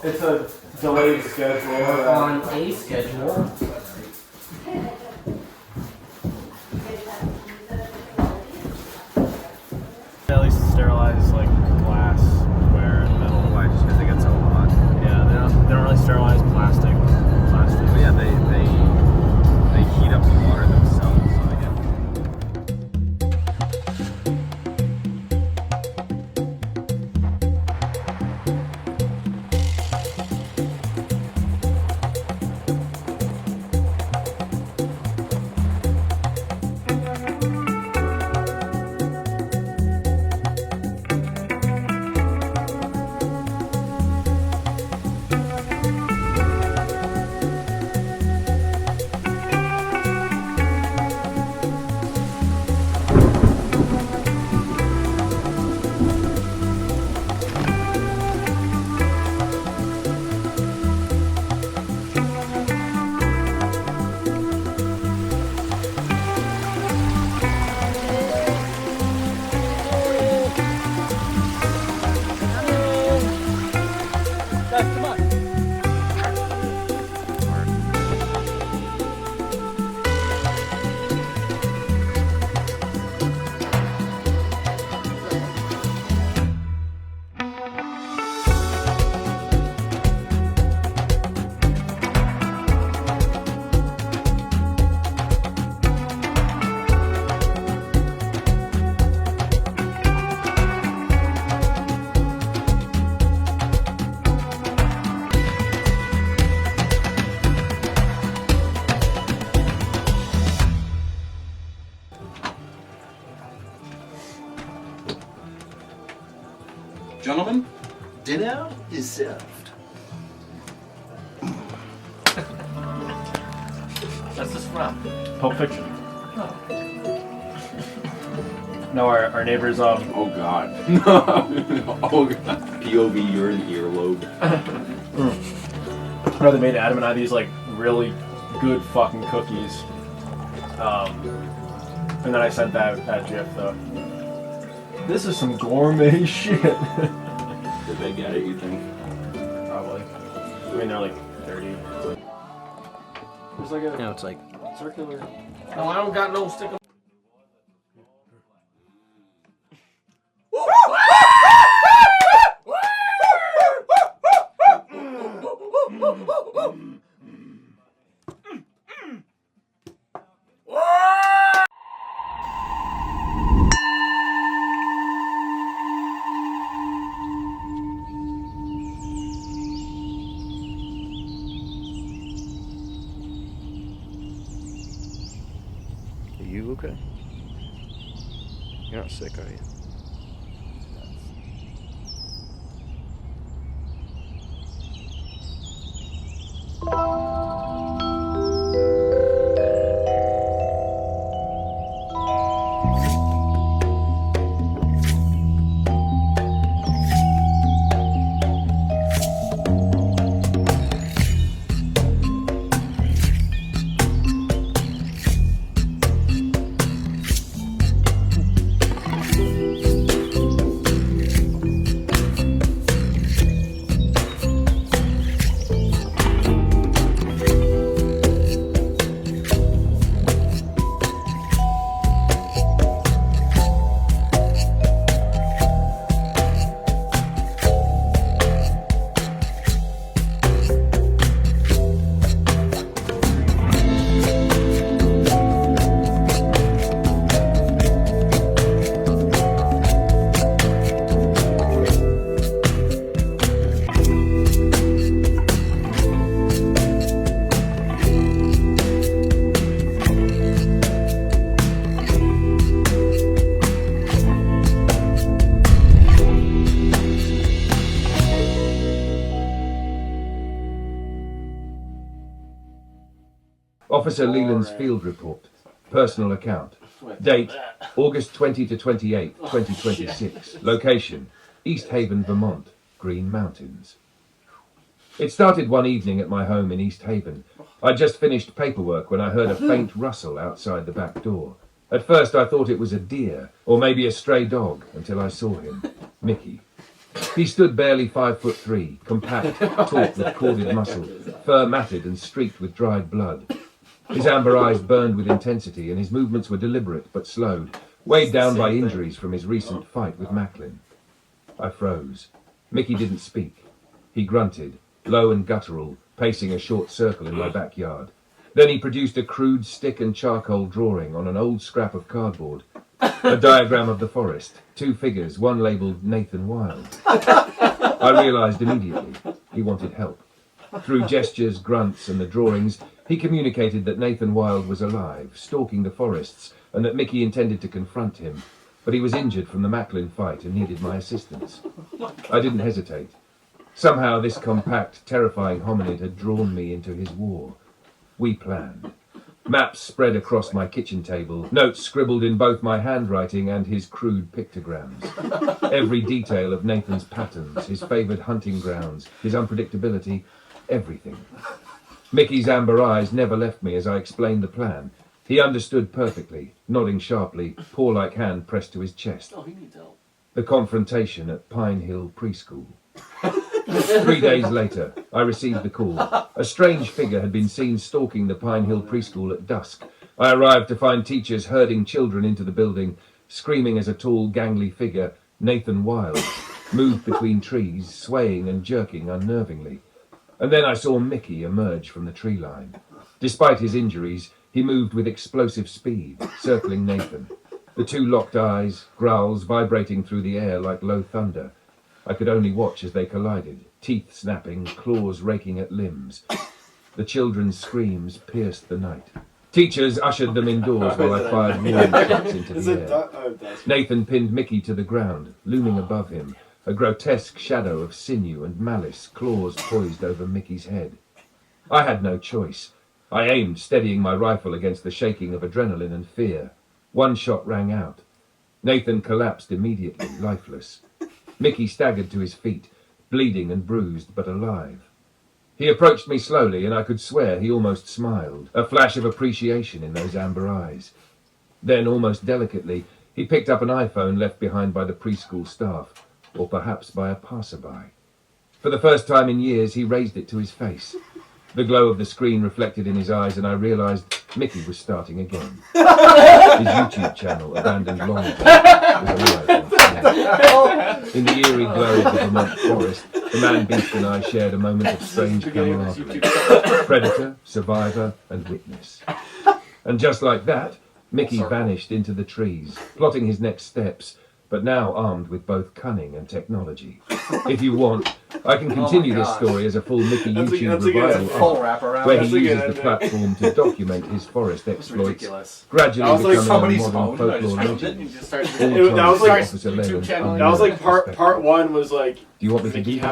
It's a delayed schedule. We're on a schedule. At least sterilize like glassware and metal. Why? Just because it gets so hot. Yeah, they don't really sterilize plastic. But yeah, they heat up the water themselves. So they get. Gentlemen, dinner is served. What's this from? Pulp Fiction. No, our neighbors. Oh God. Oh God. POV, you're in the earlobe. No, they made Adam and I these like really good fucking cookies. And then I sent that GIF though. This is some gourmet shit. Did they get it, you think? Probably. I mean, they're like 30. There's like a It's like. circular. No, I don't got no sticker. Are you okay? You're not sick, are you? Officer Leland's field report. Personal account. Date, August 20 to 28, 2026. Location, East Haven, Vermont. Green Mountains. It started one evening at my home in East Haven. I'd just finished paperwork when I heard a faint rustle outside the back door. At first I thought it was a deer, or maybe a stray dog, until I saw him. Mickey. He stood barely 5'3", compact, taut with corded muscle, fur matted and streaked with dried blood. His amber eyes burned with intensity, and his movements were deliberate but slowed, weighed down by injuries from his recent fight with Macklin. I froze. Mickey didn't speak. He grunted, low and guttural, pacing a short circle in my backyard. Then he produced a crude stick and charcoal drawing on an old scrap of cardboard. A diagram of the forest, 2 figures, one labelled Nathan Wild. I realised immediately he wanted help. Through gestures, grunts and the drawings, he communicated that Nathan Wild was alive, stalking the forests, and that Mickey intended to confront him. But he was injured from the Macklin fight and needed my assistance. I didn't hesitate. Somehow this compact, terrifying hominid had drawn me into his war. We planned. Maps spread across my kitchen table, notes scribbled in both my handwriting and his crude pictograms. Every detail of Nathan's patterns, his favoured hunting grounds, his unpredictability, everything. Mickey's amber eyes never left me as I explained the plan. He understood perfectly, nodding sharply, paw-like hand pressed to his chest. Oh, he needs help. The confrontation at Pine Hill Preschool. 3 days later, I received the call. A strange figure had been seen stalking the Pine Hill Preschool at dusk. I arrived to find teachers herding children into the building, screaming as a tall, gangly figure, Nathan Wild, moved between trees, swaying and jerking unnervingly. And then I saw Mickey emerge from the tree line. Despite his injuries, he moved with explosive speed, circling Nathan. The 2 locked eyes, growls vibrating through the air like low thunder. I could only watch as they collided, teeth snapping, claws raking at limbs. The children's screams pierced the night. Teachers ushered them indoors while I fired warning shots into the air. Nathan pinned Mickey to the ground, looming above him, a grotesque shadow of sinew and malice, claws poised over Mickey's head. I had no choice. I aimed, steadying my rifle against the shaking of adrenaline and fear. One shot rang out. Nathan collapsed immediately, lifeless. Mickey staggered to his feet, bleeding and bruised, but alive. He approached me slowly, and I could swear he almost smiled, a flash of appreciation in those amber eyes. Then, almost delicately, he picked up an iPhone left behind by the preschool staff, or perhaps by a passerby. For the first time in years, he raised it to his face. The glow of the screen reflected in his eyes, and I realised Mickey was starting again. His YouTube channel, abandoned long ago, was alive once again. In the eerie glow of the Vermont forest, the man-beast and I shared a moment of strange camaraderie. Predator, survivor, and witness. And just like that, Mickey vanished into the trees, plotting his next steps, but now armed with both cunning and technology. If you want, I can continue this story as a full Mickey YouTube revival arc, where he uses the platform to document his forest exploits, gradually becoming a modern folklore legend. That was like part 1 was like. Do you want me to do that?